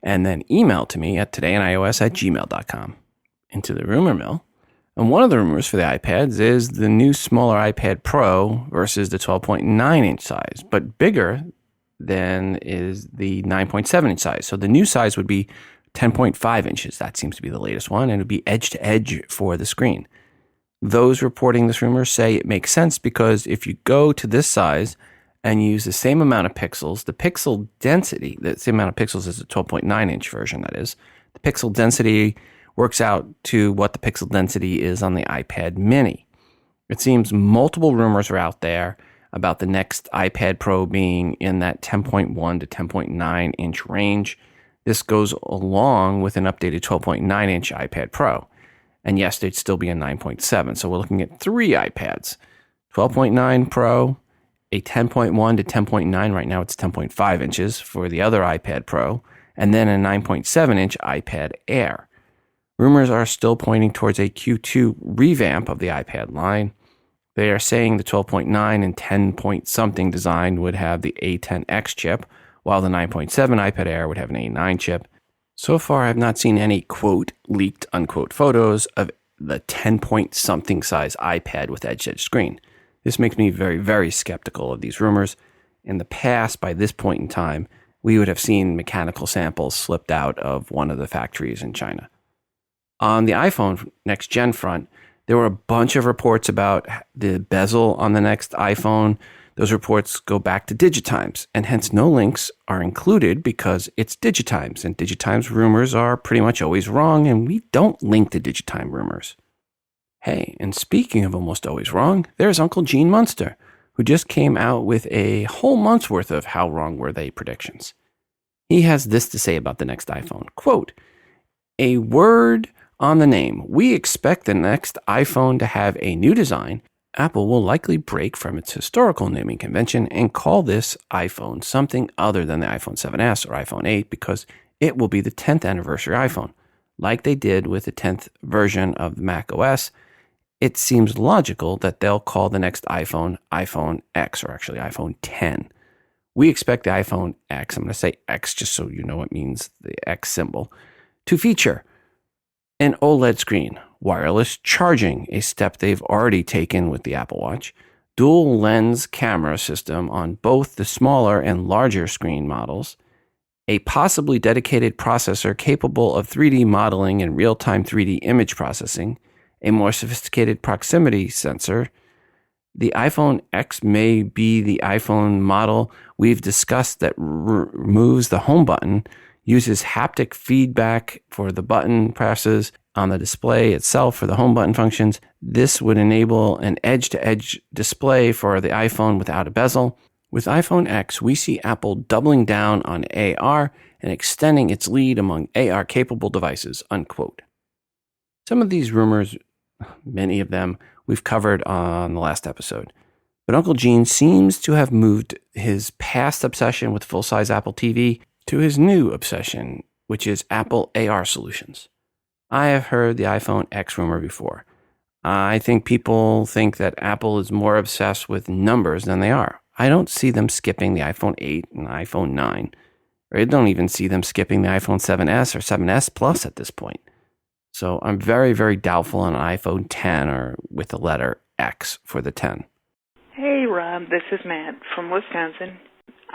and then email to me at todayinios@gmail.com. Into the rumor mill. And one of the rumors for the iPads is the new smaller iPad Pro versus the 12.9-inch size, but bigger than is the 9.7-inch size. So the new size would be 10.5 inches. That seems to be the latest one, and it would be edge-to-edge for the screen. Those reporting this rumor say it makes sense because if you go to this size and use the same amount of pixels, the pixel density, the same amount of pixels as the 12.9-inch version, that is, the pixel density works out to what the pixel density is on the iPad mini. It seems multiple rumors are out there about the next iPad Pro being in that 10.1 to 10.9 inch range. This goes along with an updated 12.9 inch iPad Pro. And yes, there'd still be a 9.7. So we're looking at 3 iPads, 12.9 Pro, a 10.1 to 10.9. Right now it's 10.5 inches for the other iPad Pro, and then a 9.7 inch iPad Air. Rumors are still pointing towards a Q2 revamp of the iPad line. They are saying the 12.9 and 10-point-something design would have the A10X chip, while the 9.7 iPad Air would have an A9 chip. So far, I've not seen any, quote, leaked, unquote, photos of the 10-point-something size iPad with edge-to-edge screen. This makes me very, very skeptical of these rumors. In the past, by this point in time, we would have seen mechanical samples slipped out of one of the factories in China. On the iPhone next gen front, there were a bunch of reports about the bezel on the next iPhone. Those reports go back to Digitimes, and hence no links are included because it's Digitimes, and Digitimes rumors are pretty much always wrong, and we don't link to Digitime rumors. Hey, and speaking of almost always wrong, there's Uncle Gene Munster, who just came out with a whole month's worth of how wrong were they predictions. He has this to say about the next iPhone, quote, "A word on the name. We expect the next iPhone to have a new design. Apple will likely break from its historical naming convention and call this iPhone something other than the iPhone 7S or iPhone 8 because it will be the 10th anniversary iPhone. Like they did with the 10th version of Mac OS, it seems logical that they'll call the next iPhone iPhone X, or actually iPhone 10. We expect the iPhone X, I'm going to say X just so you know it means the X symbol, to feature an OLED screen, wireless charging, a step they've already taken with the Apple Watch, dual lens camera system on both the smaller and larger screen models, a possibly dedicated processor capable of 3D modeling and real-time 3D image processing, a more sophisticated proximity sensor. The iPhone X may be the iPhone model we've discussed that removes the home button, uses haptic feedback for the button presses on the display itself for the home button functions. This would enable an edge-to-edge display for the iPhone without a bezel. With iPhone X, we see Apple doubling down on AR and extending its lead among AR-capable devices," unquote. Some of these rumors, many of them, we've covered on the last episode. But Uncle Gene seems to have moved his past obsession with full-size Apple TV to his new obsession, which is Apple AR solutions. I have heard the iPhone X rumor before. I think people think that Apple is more obsessed with numbers than they are. I don't see them skipping the iPhone 8 and iPhone 9. Or I don't even see them skipping the iPhone 7S or 7S Plus at this point. So I'm very, very doubtful on an iPhone 10 or with the letter X for the 10. Hey, Rob, this is Matt from Wisconsin.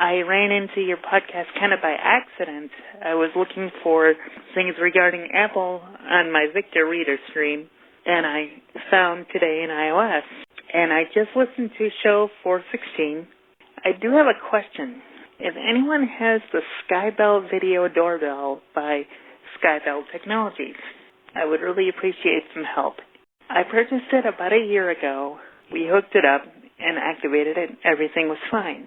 I ran into your podcast kind of by accident. I was looking for things regarding Apple on my Victor Reader stream, and I found Today in iOS. And I just listened to show 416. I do have a question. If anyone has the Skybell Video Doorbell by Skybell Technologies, I would really appreciate some help. I purchased it about a year ago. We hooked it up and activated it. Everything was fine.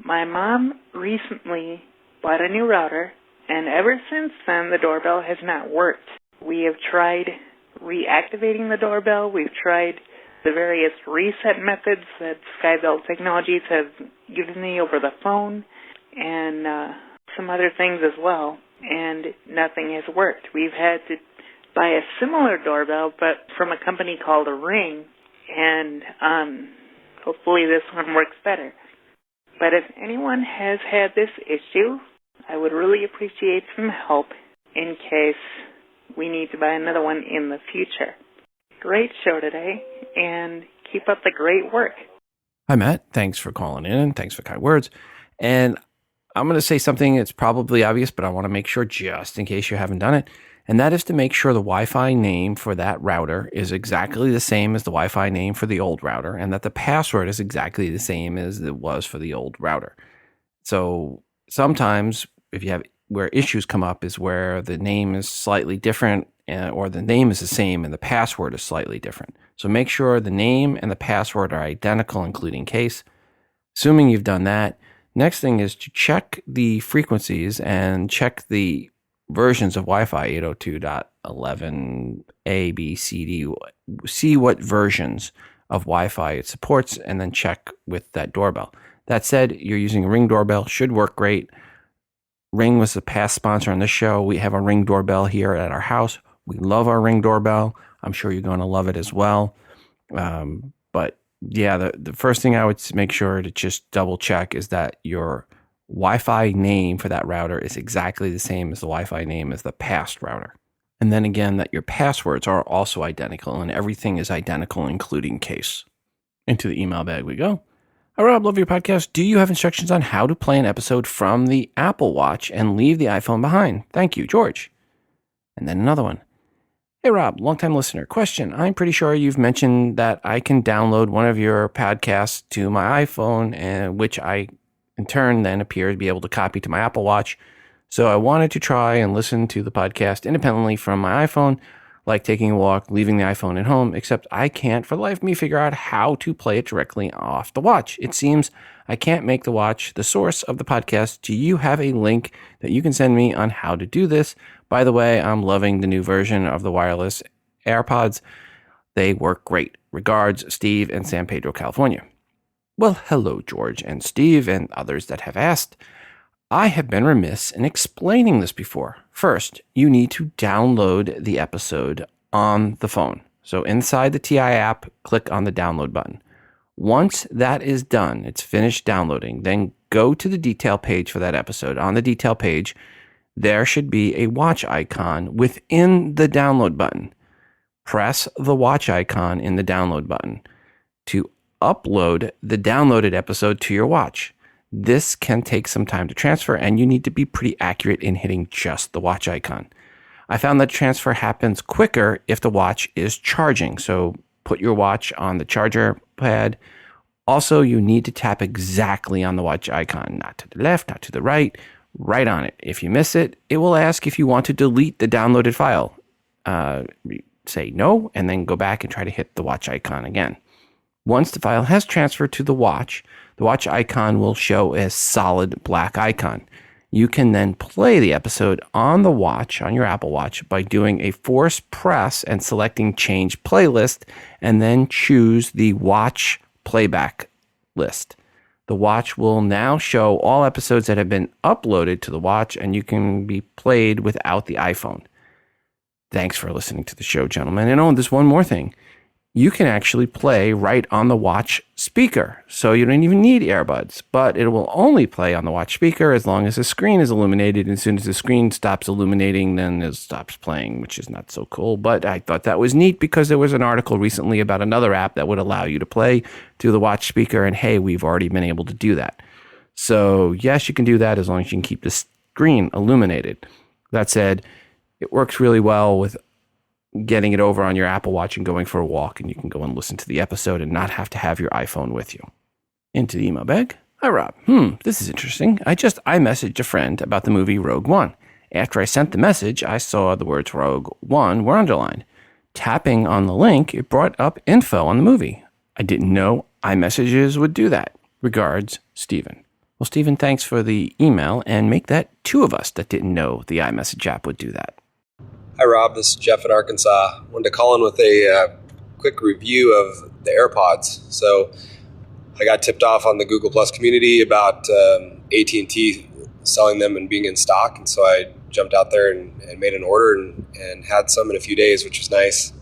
My mom recently bought a new router, and ever since then, the doorbell has not worked. We have tried reactivating the doorbell. We've tried the various reset methods that Skybell Technologies have given me over the phone, and some other things as well, and nothing has worked. We've had to buy a similar doorbell, but from a company called Ring, and hopefully this one works better. But if anyone has had this issue, I would really appreciate some help in case we need to buy another one in the future. Great show today, and keep up the great work. Hi, Matt. Thanks for calling in. Thanks for kind words. And I'm going to say something that's probably obvious, but I want to make sure just in case you haven't done it. And that is to make sure the Wi-Fi name for that router is exactly the same as the Wi-Fi name for the old router, and that the password is exactly the same as it was for the old router. So sometimes if you have where issues come up is where the name is slightly different or the name is the same and the password is slightly different. So make sure the name and the password are identical, including case. Assuming you've done that, next thing is to check the frequencies and check the versions of Wi-Fi 802.11 A, B, C, D. See what versions of Wi-Fi it supports and then check with that doorbell. That said, you're using a Ring doorbell, should work great. Ring was a past sponsor on this show. We have a Ring doorbell here at our house. We love our Ring doorbell. I'm sure you're going to love it as well. But yeah, the first thing I would make sure to just double check is that your Wi-Fi name for that router is exactly the same as the Wi-Fi name as the past router. And then again, that your passwords are also identical and everything is identical, including case. Into the email bag we go. Hi, Rob, love your podcast. Do you have instructions on how to play an episode from the Apple Watch and leave the iPhone behind? Thank you, George. And then another one. Hey, Rob, longtime listener. Question. I'm pretty sure you've mentioned that I can download one of your podcasts to my iPhone, and which I, in turn, then appear to be able to copy to my Apple Watch. So I wanted to try and listen to the podcast independently from my iPhone, like taking a walk, leaving the iPhone at home, except I can't for the life of me figure out how to play it directly off the watch. It seems I can't make the watch the source of the podcast. Do you have a link that you can send me on how to do this? By the way, I'm loving the new version of the wireless Airpods. They work great. Regards, Steve in San Pedro, California. Well, hello, George and Steve and others that have asked. I have been remiss in explaining this before. First, you need to download the episode on the phone. So inside the TI app, click on the download button. Once that is done, it's finished downloading, then go to the detail page for that episode. On the detail page, there should be a watch icon within the download button. Press the watch icon in the download button to upload the downloaded episode to your watch. This can take some time to transfer, and you need to be pretty accurate in hitting just the watch icon. I found that transfer happens quicker if the watch is charging, so put your watch on the charger pad. Also, you need to tap exactly on the watch icon, not to the left, not to the right on it. If you miss it, it will ask if you want to delete the downloaded file. Say no, and then go back and try to hit the watch icon again. Once the file has transferred to the watch icon will show a solid black icon. You can then play the episode on the watch, on your Apple Watch, by doing a force press and selecting Change Playlist, and then choose the watch playback list. The watch will now show all episodes that have been uploaded to the watch, and you can be played without the iPhone. Thanks for listening to the show, gentlemen. And there's one more thing. You can actually play right on the watch speaker, so you don't even need earbuds, but it will only play on the watch speaker as long as the screen is illuminated. And as soon as the screen stops illuminating, then it stops playing, which is not so cool. But I thought that was neat because there was an article recently about another app that would allow you to play through the watch speaker, and hey, we've already been able to do that. So yes, you can do that as long as you can keep the screen illuminated. That said, it works really well with getting it over on your Apple Watch and going for a walk, and you can go and listen to the episode and not have to have your iPhone with you. Into the email bag. Hi, Rob. This is interesting. I messaged a friend about the movie Rogue One. After I sent the message, I saw the words Rogue One were underlined. Tapping on the link, it brought up info on the movie. I didn't know iMessages would do that. Regards, Stephen. Well, Stephen, thanks for the email, and make that two of us that didn't know the iMessage app would do that. Hi, Rob. This is Jeff in Arkansas. Wanted to call in with a quick review of the Airpods. So I got tipped off on the Google Plus community about AT&T selling them and being in stock. And so I jumped out there and made an order and had some in a few days, which was nice.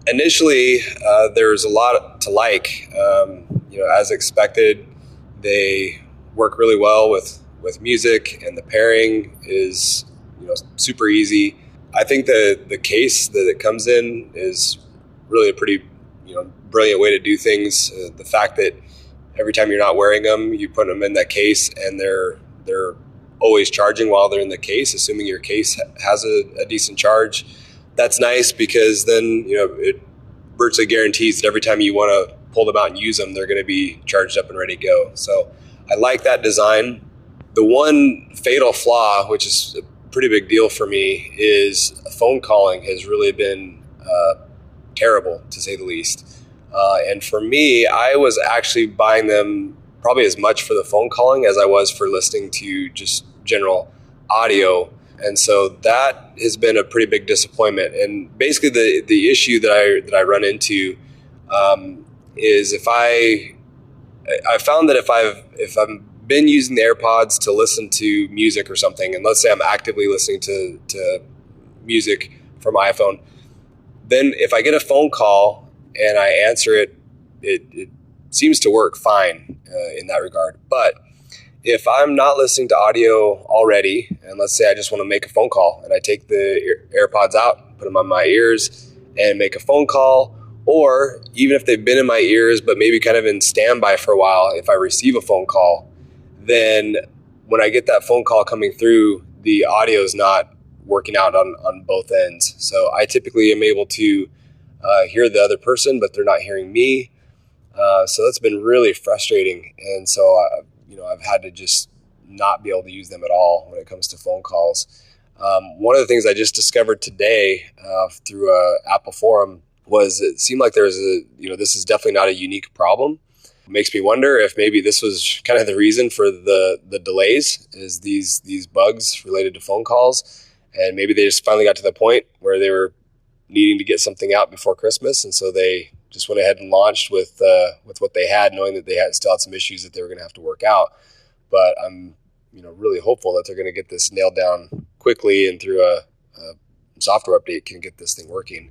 Initially, there was a lot to like. As expected, they work really well with music, and the pairing is super easy. I think the case that it comes in is really a pretty, brilliant way to do things. The fact that every time you're not wearing them, you put them in that case, and they're always charging while they're in the case, assuming your case has a decent charge. That's nice because then, it virtually guarantees that every time you want to pull them out and use them, they're going to be charged up and ready to go. So I like that design. The one fatal flaw, which is a pretty big deal for me, is phone calling has really been terrible, to say the least. And for me, I was actually buying them probably as much for the phone calling as I was for listening to just general audio. And so that has been a pretty big disappointment. And basically the issue that I run into is if I found that if I've been using the AirPods to listen to music or something, and let's say I'm actively listening to music from my iPhone, then if I get a phone call and I answer it, it seems to work fine in that regard. But if I'm not listening to audio already, and let's say I just want to make a phone call and I take the AirPods out, put them on my ears and make a phone call, or even if they've been in my ears but maybe kind of in standby for a while, if I receive a phone call, then when I get that phone call coming through, the audio is not working out on both ends. So I typically am able to hear the other person, but they're not hearing me. So that's been really frustrating. And so, I've had to just not be able to use them at all when it comes to phone calls. One of the things I just discovered today through a Apple forum was it seemed like there's this is definitely not a unique problem. It makes me wonder if maybe this was kind of the reason for the delays, is these bugs related to phone calls. And maybe they just finally got to the point where they were needing to get something out before Christmas. And so they just went ahead and launched with what they had, knowing that they still had some issues that they were going to have to work out. But I'm really hopeful that they're going to get this nailed down quickly, and through a software update can get this thing working.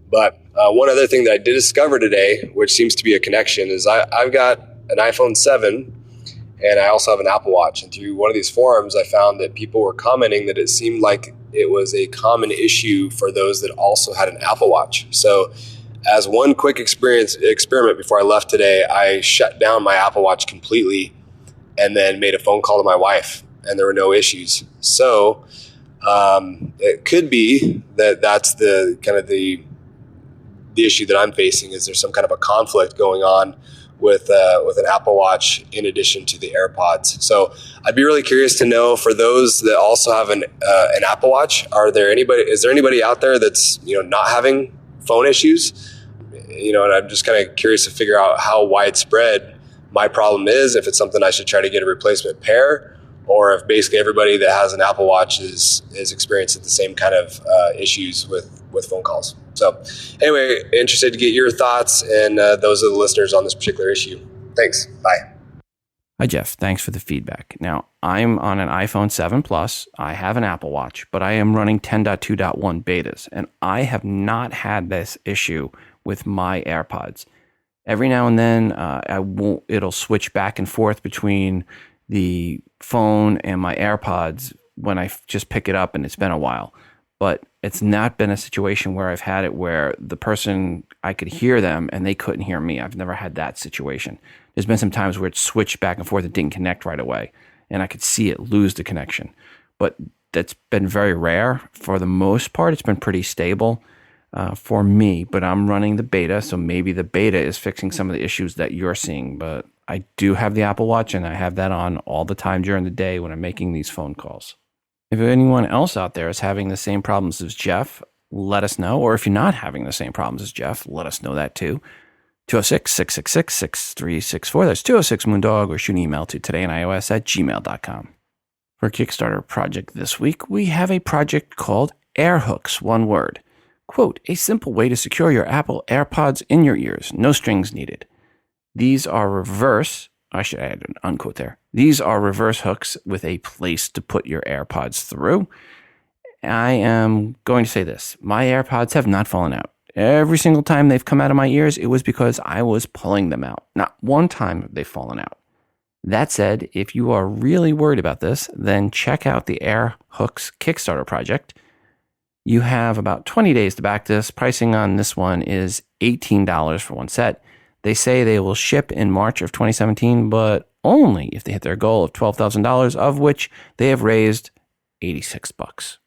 But one other thing that I did discover today, which seems to be a connection, is I've got an iPhone 7 and I also have an Apple Watch. And through one of these forums, I found that people were commenting that it seemed like it was a common issue for those that also had an Apple Watch. So as one quick experiment before I left today, I shut down my Apple Watch completely and then made a phone call to my wife, and there were no issues. So it could be that that's the kind of the issue that I'm facing, is there's some kind of a conflict going on with an Apple Watch in addition to the AirPods. So I'd be really curious to know, for those that also have an Apple Watch, is there anybody out there that's not having phone issues? And I'm just kind of curious to figure out how widespread my problem is, if it's something I should try to get a replacement pair, or if basically everybody that has an Apple Watch is experiencing the same kind of issues with phone calls. So anyway, interested to get your thoughts, and those are the listeners on this particular issue. Thanks. Bye. Hi, Jeff. Thanks for the feedback. Now, I'm on an iPhone 7 Plus. I have an Apple Watch, but I am running 10.2.1 betas, and I have not had this issue with my AirPods. Every now and then, it'll switch back and forth between the phone and my AirPods when I just pick it up and it's been a while. But it's not been a situation where I've had it where the person, I could hear them and they couldn't hear me. I've never had that situation. There's been some times where it switched back and forth. It didn't connect right away, and I could see it lose the connection. But that's been very rare. For the most part, it's been pretty stable for me. But I'm running the beta, so maybe the beta is fixing some of the issues that you're seeing. But I do have the Apple Watch, and I have that on all the time during the day when I'm making these phone calls. If anyone else out there is having the same problems as Jeff, let us know. Or if you're not having the same problems as Jeff, let us know that too. 206-666-6364. That's 206-Moondog, or shoot an email to todayinios@gmail.com. For a Kickstarter project this week, we have a project called AirHooks, one word. Quote, a simple way to secure your Apple AirPods in your ears. No strings needed. These are reverse, I should add an unquote there. These are reverse hooks with a place to put your AirPods through. I am going to say this. My AirPods have not fallen out. Every single time they've come out of my ears, it was because I was pulling them out. Not one time have they fallen out. That said, if you are really worried about this, then check out the AirHooks Kickstarter project. You have about 20 days to back this. Pricing on this one is $18 for one set. They say they will ship in March of 2017, but only if they hit their goal of $12,000, of which they have raised $86.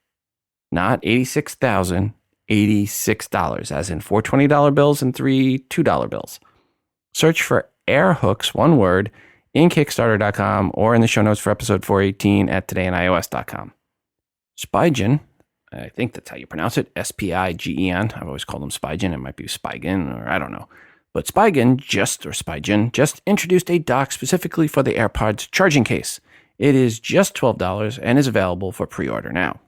Not $86,000, $86, as in four $20 bills and three $2 bills. Search for AirHooks, one word, in Kickstarter.com or in the show notes for episode 418 at todayandios.com. Spigen, I think that's how you pronounce it, Spigen. I've always called them Spigen. It might be Spigen, or I don't know. But Spigen just introduced a dock specifically for the Airpods charging case. It is just $12 and is available for pre-order now.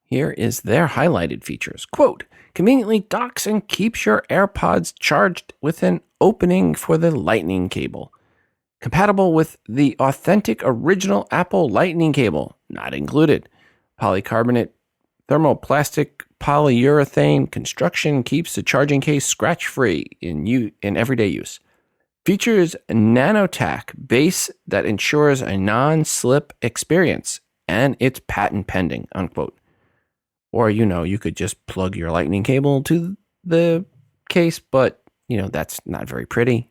Here is their highlighted features. Quote, conveniently docks and keeps your AirPods charged with an opening for the lightning cable. Compatible with the authentic original Apple lightning cable, not included. Polycarbonate, thermoplastic, polyurethane construction keeps the charging case scratch-free in everyday use. Features NanoTac base that ensures a non-slip experience, and it's patent pending, unquote. Or, you could just plug your lightning cable to the case, but, that's not very pretty.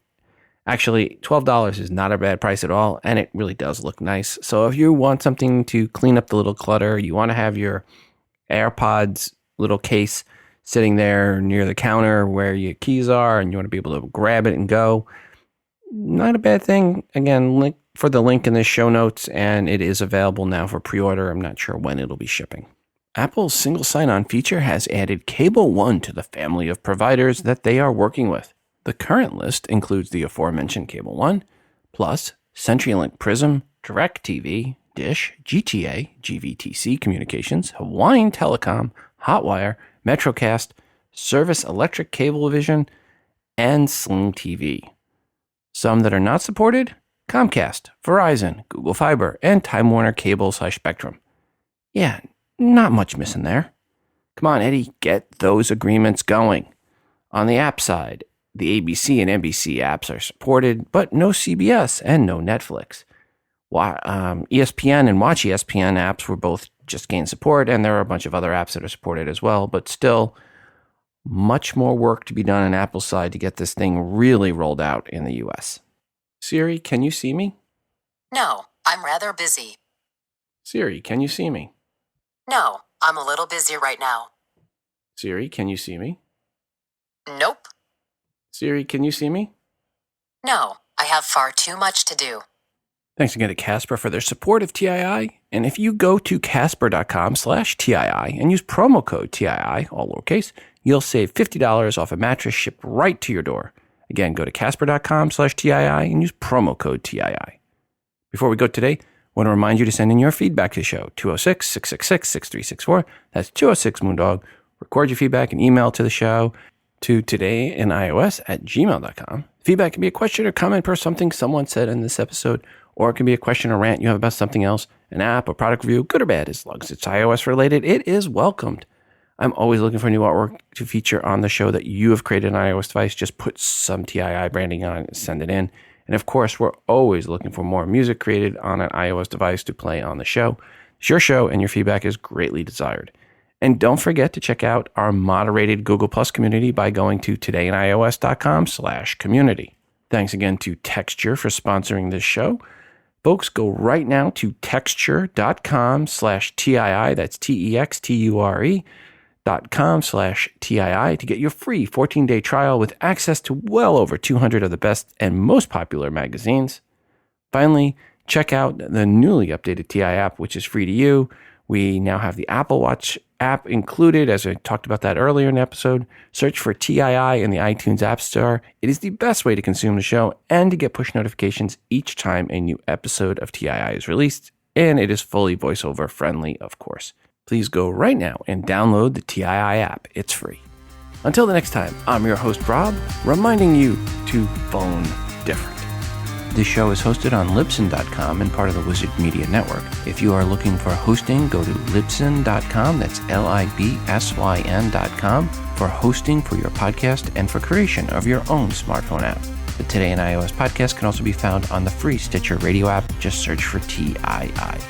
Actually, $12 is not a bad price at all, and it really does look nice. So if you want something to clean up the little clutter, you want to have your AirPods little case sitting there near the counter where your keys are, and you want to be able to grab it and go, not a bad thing. Again, link for the link in the show notes, and it is available now for pre-order. I'm not sure when it'll be shipping. Apple's single sign-on feature has added Cable One to the family of providers that they are working with. The current list includes the aforementioned Cable One, plus CenturyLink Prism, DirecTV, Dish, GTA, GVTC Communications, Hawaiian Telecom, Hotwire, Metrocast, Service Electric Cablevision, and Sling TV. Some that are not supported, Comcast, Verizon, Google Fiber, and Time Warner Cable/Spectrum. Yeah, not much missing there. Come on, Eddie, get those agreements going. On the app side, the ABC and NBC apps are supported, but no CBS and no Netflix. ESPN and Watch ESPN apps were both just gained support, and there are a bunch of other apps that are supported as well, but still much more work to be done on Apple's side to get this thing really rolled out in the US. Siri, can you see me? No, I'm rather busy. Siri, can you see me? No, I'm a little busy right now. Siri, can you see me? Nope. Siri, can you see me? No, I have far too much to do. Thanks again to Casper for their support of TII. And if you go to casper.com/TII and use promo code TII, all lowercase, you'll save $50 off a mattress shipped right to your door. Again, go to casper.com/TII and use promo code TII. Before we go today, I want to remind you to send in your feedback to the show, 206-666-6364. That's 206-Moondog. Record your feedback and email to the show to todayandios@gmail.com. Feedback can be a question or comment per something someone said in this episode, or it can be a question or rant you have about something else, an app or product review, good or bad. As long as it's iOS related, it is welcomed. I'm always looking for new artwork to feature on the show that you have created on an iOS device. Just put some TII branding on it and send it in. And of course, we're always looking for more music created on an iOS device to play on the show. It's your show, and your feedback is greatly desired. And don't forget to check out our moderated Google Plus community by going to todayandios.com/community. Thanks again to Texture for sponsoring this show. Folks, go right now to texture.com/TII. That's TEXTURE.com/TII to get your free 14-day trial with access to well over 200 of the best and most popular magazines. Finally, check out the newly updated TII app, which is free to you. We now have the Apple Watch app included, as I talked about that earlier in the episode. Search for TII in the iTunes App Store. It is the best way to consume the show and to get push notifications each time a new episode of TII is released, and it is fully voiceover friendly, of course. Please go right now and download the TII app. It's free. Until the next time, I'm your host, Rob, reminding you to phone different. This show is hosted on Libsyn.com and part of the Wizard Media Network. If you are looking for hosting, go to Libsyn.com, that's Libsyn.com, for hosting for your podcast and for creation of your own smartphone app. The Today in iOS podcast can also be found on the free Stitcher radio app. Just search for TII.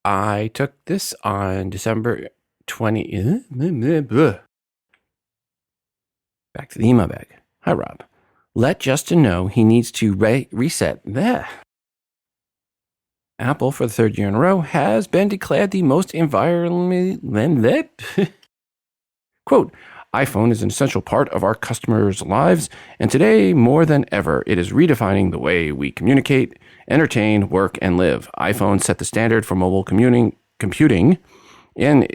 I took this on December 20. Back to the email bag. Hi, Rob. Let Justin know he needs to reset that. Apple, for the third year in a row, has been declared the most environmental. Quote, iPhone is an essential part of our customers' lives, and today, more than ever, it is redefining the way we communicate, entertain, work, and live. iPhone set the standard for mobile computing, and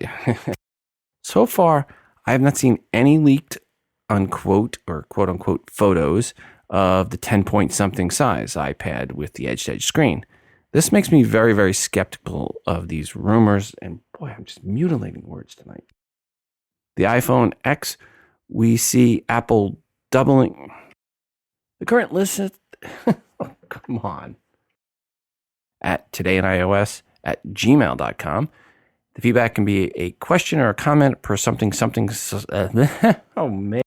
so far, I have not seen any leaked unquote or quote unquote photos of the 10-point something size iPad with the edge-to-edge screen. This makes me very, very skeptical of these rumors, and boy, I'm just mutilating words tonight. The iPhone X, we see Apple doubling the current list. Oh, come on. At todayinios@gmail.com. The feedback can be a question or a comment per something. Oh, man.